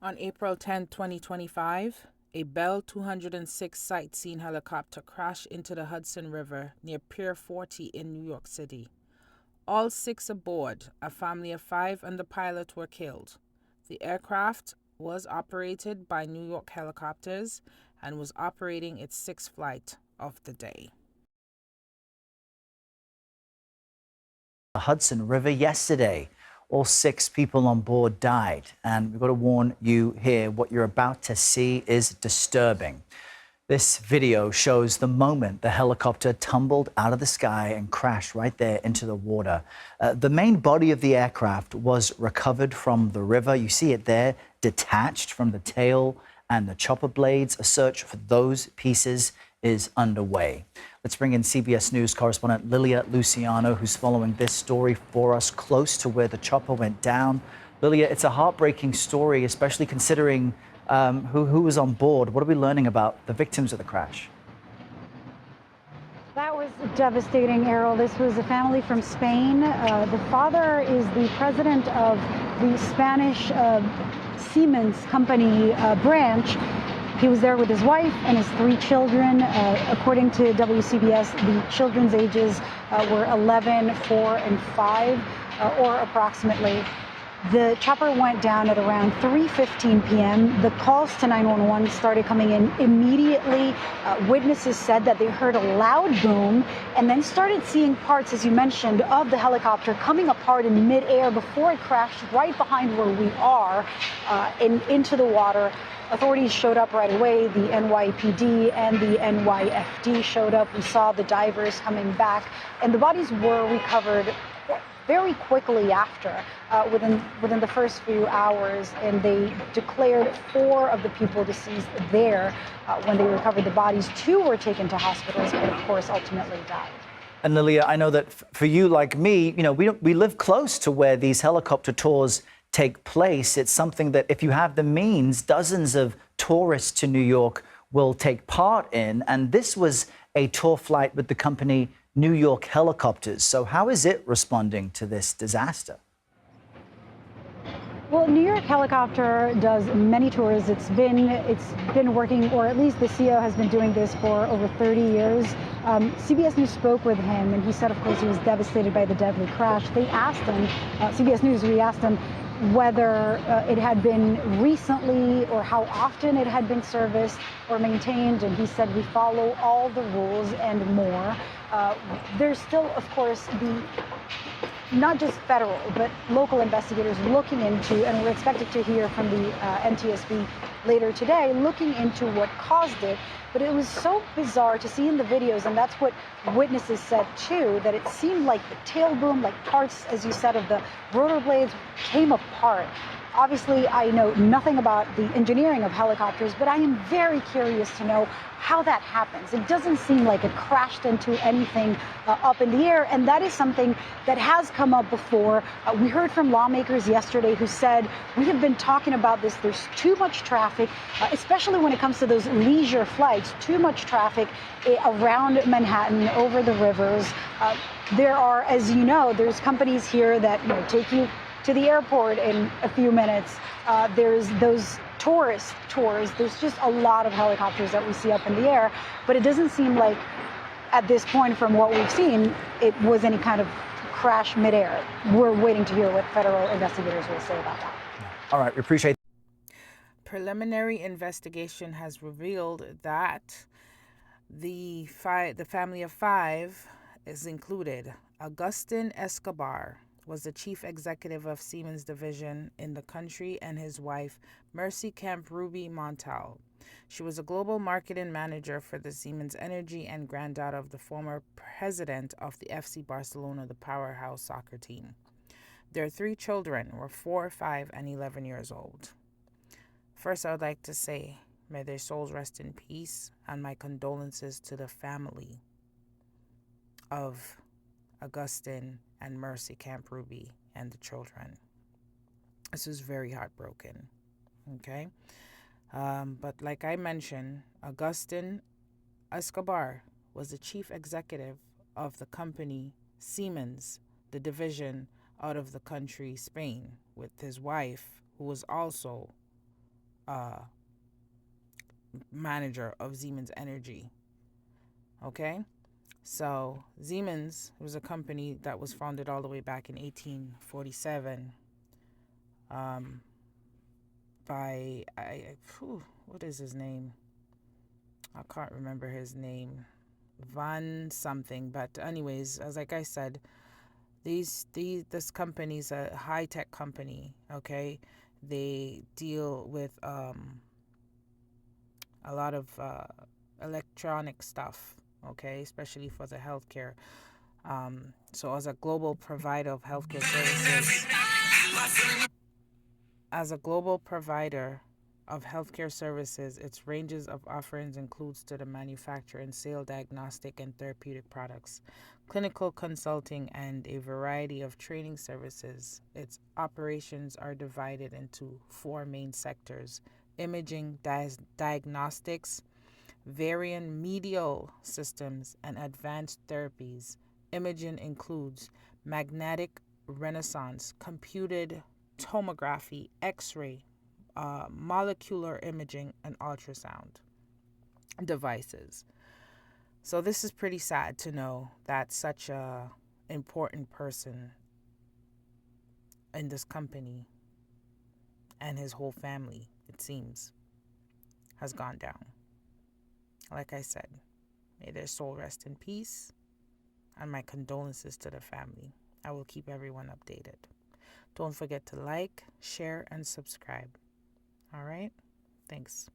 On April 10, 2025, a Bell 206 sightseeing helicopter crashed into the Hudson River near Pier 40 in New York City. All six aboard, a family of five and the pilot, were killed. The aircraft was operated by New York Helicopters and was operating its sixth flight of the day. The Hudson River yesterday. All six people on board died. And we've got to warn you here, what you're about to see is disturbing. This video shows the moment the helicopter tumbled out of the sky and crashed right there into the water. The main body of the aircraft was recovered from the river. You see it there, detached from the tail and the chopper blades. A search for those pieces is underway. Let's bring in CBS News correspondent Lilia Luciano, who's following this story for us close to where the chopper went down. Lilia, it's a heartbreaking story, especially considering who was on board. What are we learning about the victims of the crash? That was devastating, Errol. This was a family from Spain. The father is the president of the Spanish Siemens company branch. He was there with his wife and his three children. According to WCBS, the children's ages were 11, 4, and 5, or approximately. The chopper went down at around 3:15 p.m. The calls to 911 started coming in immediately. Witnesses said that they heard a loud boom and then started seeing parts, as you mentioned, of the helicopter coming apart in midair before it crashed right behind where we are into the water. Authorities showed up right away. The NYPD and the NYFD showed up. We saw the divers coming back, and the bodies were recovered very quickly after, within the first few hours, and they declared 4 of the people deceased there when they recovered the bodies. 2 were taken to hospitals, but of course ultimately died. And Lilia, I know that for you, like me, we live close to where these helicopter tours take place. It's something that if you have the means, dozens of tourists to New York will take part in. And this was a tour flight with the company New York Helicopters. So how is it responding to this disaster? Well, New York Helicopter does many tours. It's been working, or at least the CEO has been doing this for over 30 years. CBS News spoke with him, and he said, of course, he was devastated by the deadly crash. They asked him, CBS News, we asked him whether it had been recently or how often it had been serviced or maintained, and he said, we follow all the rules and more. There's still, of course, not just federal, but local investigators looking into, and we're expected to hear from the NTSB later today, looking into what caused it. But it was so bizarre to see in the videos, and that's what witnesses said too, that it seemed like the tail boom, like parts, as you said, of the rotor blades came apart. Obviously, I know nothing about the engineering of helicopters, but I am very curious to know how that happens. It doesn't seem like it crashed into anything up in the air, and that is something that has come up before. We heard from lawmakers yesterday who said, we have been talking about this, there's too much traffic, especially when it comes to those leisure flights, too much traffic around Manhattan, over the rivers. There are, as you know, there's companies here that take you to the airport in a few minutes. There's those tourist tours. There's just a lot of helicopters that we see up in the air, but it doesn't seem like at this point, from what we've seen, it was any kind of crash midair. We're waiting to hear what federal investigators will say about that. All right, we appreciate. Preliminary investigation has revealed that the family of 5 is included. Agustin Escobar was the chief executive of Siemens division in the country, and his wife, Mercy Camp Ruby Montal. She was a global marketing manager for the Siemens Energy and granddaughter of the former president of the FC Barcelona, the powerhouse soccer team. Their 3 children were 4, 5, and 11 years old. First, I would like to say, may their souls rest in peace, and my condolences to the family of Augustine and Mercy Camp Ruby and the children. This is very heartbroken. Okay? But like I mentioned, Agustin Escobar was the chief executive of the company Siemens, the division out of the country Spain, with his wife, who was also manager of Siemens Energy. Okay? So, Siemens was a company that was founded all the way back in 1847 um, by, what is his name? I can't remember his name. Van something. But, anyways, as like I said, this company's a high tech company. Okay? They deal with a lot of electronic stuff, okay, especially for the healthcare. So, as a global provider of healthcare services, as a global provider of healthcare services, its ranges of offerings includes to the manufacture and sale diagnostic and therapeutic products, clinical consulting, and a variety of training services. Its operations are divided into four main sectors: imaging, diagnostics, variant medial systems, and advanced therapies. Imaging includes magnetic resonance, computed tomography, X ray, molecular imaging, and ultrasound devices. So, this is pretty sad to know that such a important person in this company and his whole family, it seems, has gone down. Like I said, may their soul rest in peace, and my condolences to the family. I will keep everyone updated. Don't forget to like, share, and subscribe. All right? Thanks.